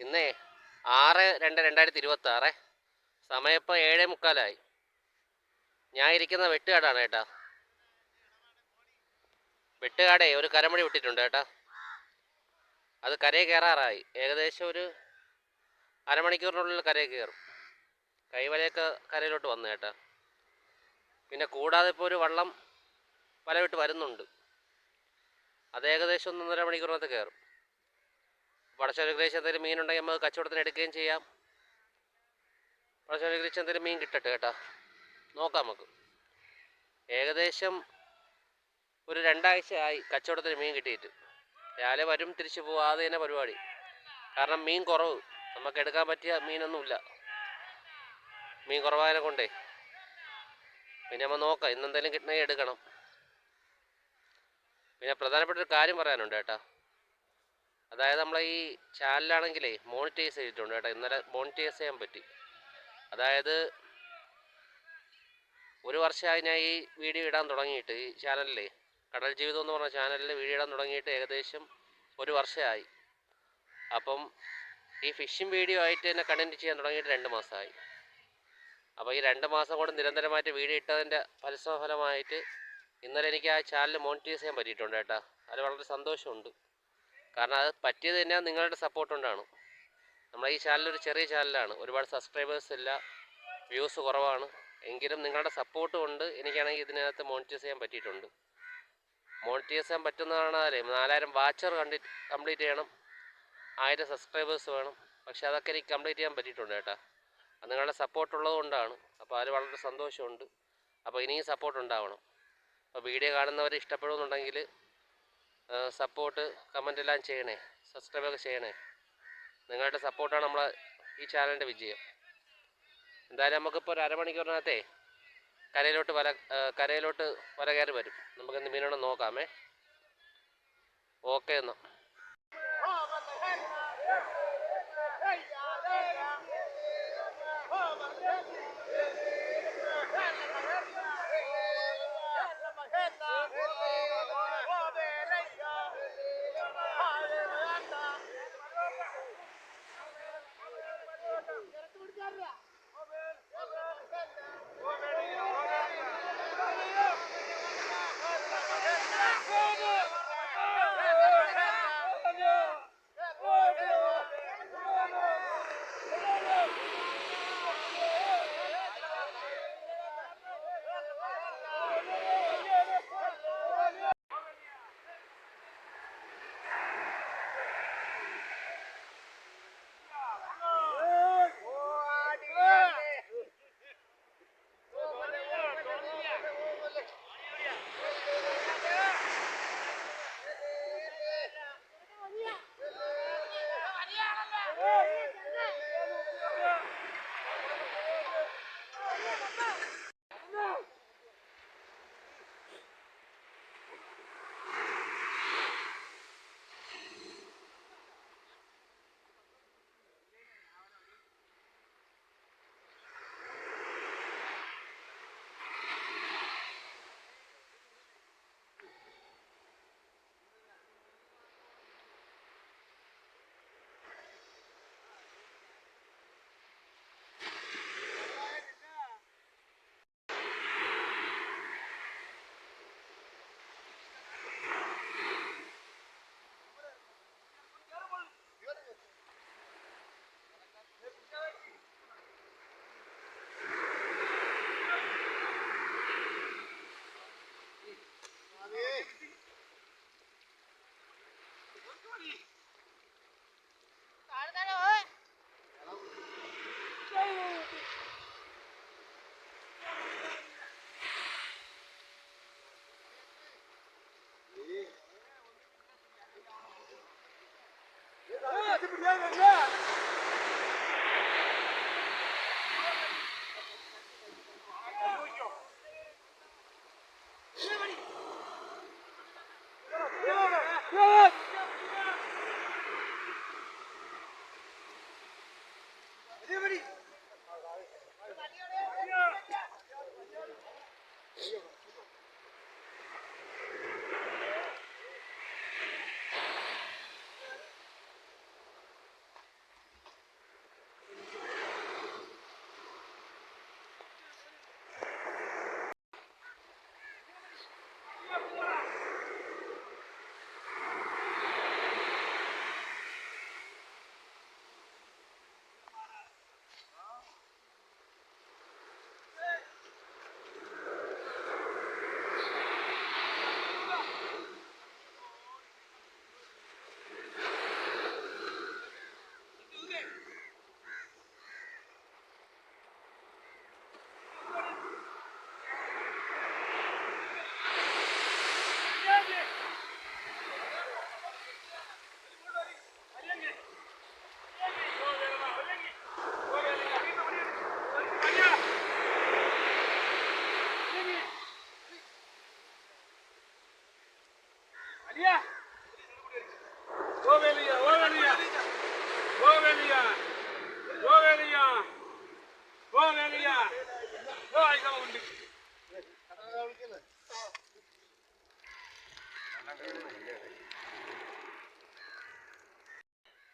ഇന്നേ 6/2/2026 സമയം ഇപ്പോൾ 7:45. ഞാൻ ഇരിക്കുന്ന വെട്ടുകാടാണ് കേട്ടാ. വെട്ടുകാടേ ഒരു കരമഴി വിട്ടിട്ടുണ്ട് കേട്ടാ. അത് കരയിൽ കയറാറായി. ഏകദേശം ഒരു അരമണിക്കൂറിനുള്ളിൽ കരയിൽ കയറും. കൈവലയൊക്കെ കരയിലോട്ട് വന്നു കേട്ടാ. പിന്നെ കൂടാതെ ഇപ്പോൾ ഒരു വള്ളം വല വിട്ട് വരുന്നുണ്ട്. അത് ഏകദേശം 1.5 മണിക്കൂറിനകത്ത് കയറും. പടച്ചോനുഗ്രഹിച്ച് എന്തെങ്കിലും മീനുണ്ടെങ്കിൽ നമുക്ക് കച്ചവടത്തിന് എടുക്കുകയും ചെയ്യാം. പടച്ചോനുഗ്രഹിച്ച് എന്തെങ്കിലും മീൻ കിട്ടട്ടെ കേട്ടാ. നോക്കാം നമുക്ക്. ഏകദേശം ഒരു 2 ആഴ്ചയായി കച്ചവടത്തിന് മീൻ കിട്ടിയിട്ട്. രാവിലെ വരും തിരിച്ചു പോകും, അത് തന്നെ പരിപാടി. കാരണം മീൻ കുറവ്, നമുക്ക് എടുക്കാൻ പറ്റിയ മീനൊന്നുമില്ല. മീൻ കുറവായതിനെ കൊണ്ടേ പിന്നെ നമ്മൾ നോക്കാം, ഇന്നെന്തെങ്കിലും കിട്ടണമെങ്കിൽ എടുക്കണം. പിന്നെ പ്രധാനപ്പെട്ട ഒരു കാര്യം പറയാനുണ്ട് കേട്ടാ. അതായത് നമ്മളെ ഈ ചാനലാണെങ്കിലേ മോണിറ്റൈസ് ചെയ്തിട്ടുണ്ട് കേട്ടോ. ഇന്നലെ മോണിറ്റൈസ് ചെയ്യാൻ പറ്റി. അതായത് 1 വർഷമായി ഞാൻ ഈ വീഡിയോ ഇടാൻ തുടങ്ങിയിട്ട്. ഈ ചാനലിലെ കടൽ ജീവിതം എന്ന് പറഞ്ഞ ചാനലിൽ വീഡിയോ ഇടാൻ തുടങ്ങിയിട്ട് ഏകദേശം 1 വർഷമായി. അപ്പം ഈ ഫിഷിംഗ് വീഡിയോ ആയിട്ട് തന്നെ കണ്ടന്റ് ചെയ്യാൻ തുടങ്ങിയിട്ട് 2 മാസമായി. അപ്പോൾ ഈ 2 മാസം കൊണ്ട് നിരന്തരമായിട്ട് വീഡിയോ ഇട്ടതിൻ്റെ ഫലമായിട്ട് ഇന്നലെ എനിക്ക് ആ ചാനൽ മോണിറ്റൈസ് ചെയ്യാൻ പറ്റിയിട്ടുണ്ട് കേട്ടോ. അത് വളരെ സന്തോഷമുണ്ട്. കാരണം അത് പറ്റിയത് തന്നെ നിങ്ങളുടെ സപ്പോർട്ട് കൊണ്ടാണ്. നമ്മളെ ഈ ചാനലൊരു ചെറിയ ചാനലാണ്, ഒരുപാട് സബ്സ്ക്രൈബേഴ്സ് ഇല്ല, വ്യൂസ് കുറവാണ്. എങ്കിലും നിങ്ങളുടെ സപ്പോർട്ട് കൊണ്ട് എനിക്കാണെങ്കിൽ ഇതിനകത്ത് മോണിറ്റൈസ് ചെയ്യാൻ പറ്റിയിട്ടുണ്ട്. മോണിറ്റൈസ് ചെയ്യാൻ പറ്റുന്നതാണ്. 4000 വാച്ചർ കംപ്ലീറ്റ് ചെയ്യണം, 1000 സബ്സ്ക്രൈബേഴ്സ് വേണം. പക്ഷെ അതൊക്കെ എനിക്ക് കംപ്ലീറ്റ് ചെയ്യാൻ പറ്റിയിട്ടുണ്ട് കേട്ടോ. അത് നിങ്ങളുടെ സപ്പോർട്ട് ഉള്ളത് കൊണ്ടാണ്. അപ്പോൾ അതിൽ വളരെ സന്തോഷമുണ്ട്. അപ്പോൾ ഇനിയും സപ്പോർട്ട് ഉണ്ടാവണം. അപ്പോൾ വീഡിയോ കാണുന്നവർ ഇഷ്ടപ്പെടുന്നുണ്ടെങ്കിൽ സപ്പോർട്ട് കമൻ്റ് എല്ലാം ചെയ്യണേ, സബ്സ്ക്രൈബൊക്കെ ചെയ്യണേ. നിങ്ങളുടെ സപ്പോർട്ടാണ് നമ്മളെ ഈ ചാനലിൻ്റെ വിജയം. എന്തായാലും നമുക്കിപ്പോൾ ഒരു അരമണിക്കൂറിനകത്തേ കരയിലോട്ട് വല കയറി വരും. നമുക്കെന്ത് മീനാണോ നോക്കാമേ. ഓക്കെ എന്നാൽ.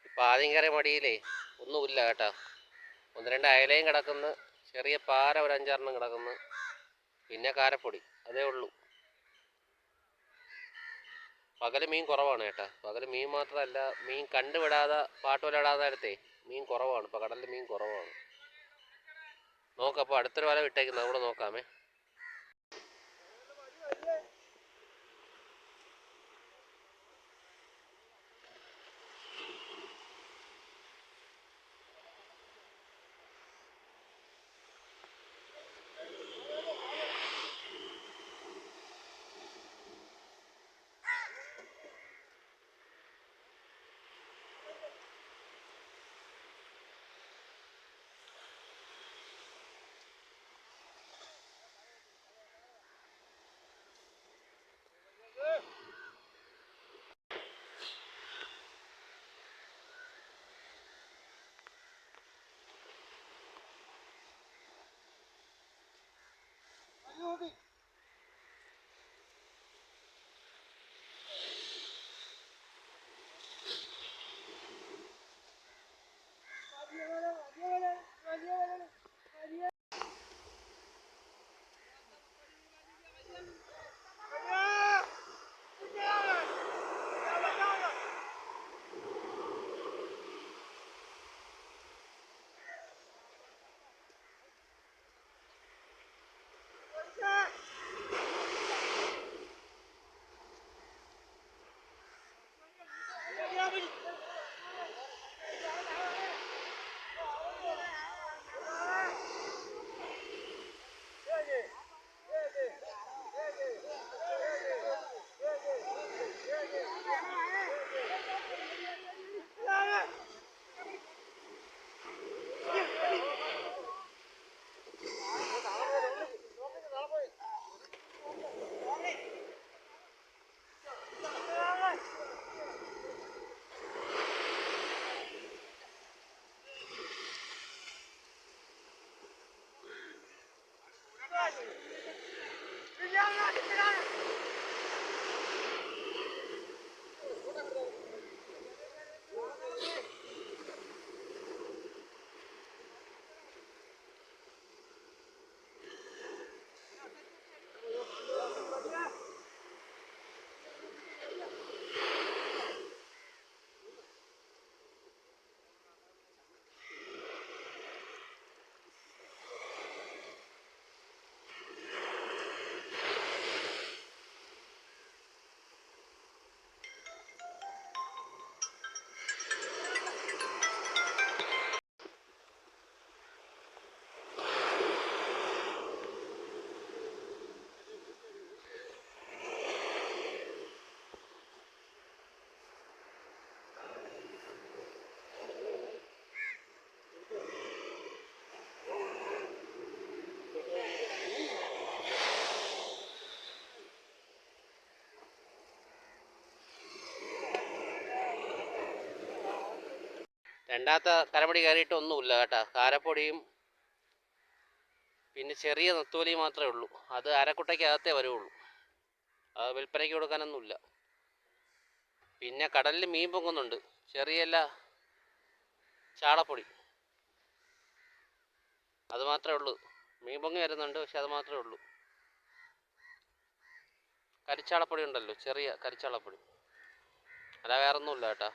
ഇപ്പം ആദ്യം കയറിയ മടിയിലേ ഒന്നുമില്ല കേട്ടോ. ഒന്ന് രണ്ട് അയലയും കിടക്കുന്നു, ചെറിയ പാര ഒരു 5-6 കിടക്കുന്നു, പിന്നെ കാരപ്പൊടി, അതേ ഉള്ളൂ. പകല് മീൻ കുറവാണ് കേട്ടോ. പകല് മീൻ മാത്രമല്ല, മീൻ കണ്ടുവിടാതെ പാട്ടുവലയിടാതെ അടുത്തേ മീൻ കുറവാണ്. ഇപ്പോൾ കടലിൽ മീൻ കുറവാണ്. നോക്കാം, അപ്പോൾ അടുത്തൊരു വല വിട്ടേക്കുന്നത് അവിടെ നോക്കാമേ. രണ്ടാമത്തെ കരമടി കയറിയിട്ട് ഒന്നുമില്ല കേട്ടോ. കാരപ്പൊടിയും പിന്നെ ചെറിയ നെത്തോലി മാത്രമേ ഉള്ളൂ. അത് അരക്കുട്ടയ്ക്കകത്തേ വരുള്ളൂ, അത് വിൽപ്പനയ്ക്ക് കൊടുക്കാനൊന്നുമില്ല. പിന്നെ കടലിൽ മീൻ പൊങ്ങുന്നുണ്ട്, ചെറിയ ചാളപ്പൊടി, അത് മാത്രമേ ഉള്ളൂ. മീൻ പൊങ്ങി വരുന്നുണ്ട്, പക്ഷെ അത് മാത്രമേ ഉള്ളൂ. കരിച്ചാളപ്പൊടി ഉണ്ടല്ലോ, ചെറിയ കരിച്ചാളപ്പൊടി, അല്ല വേറൊന്നുമില്ല കേട്ടോ.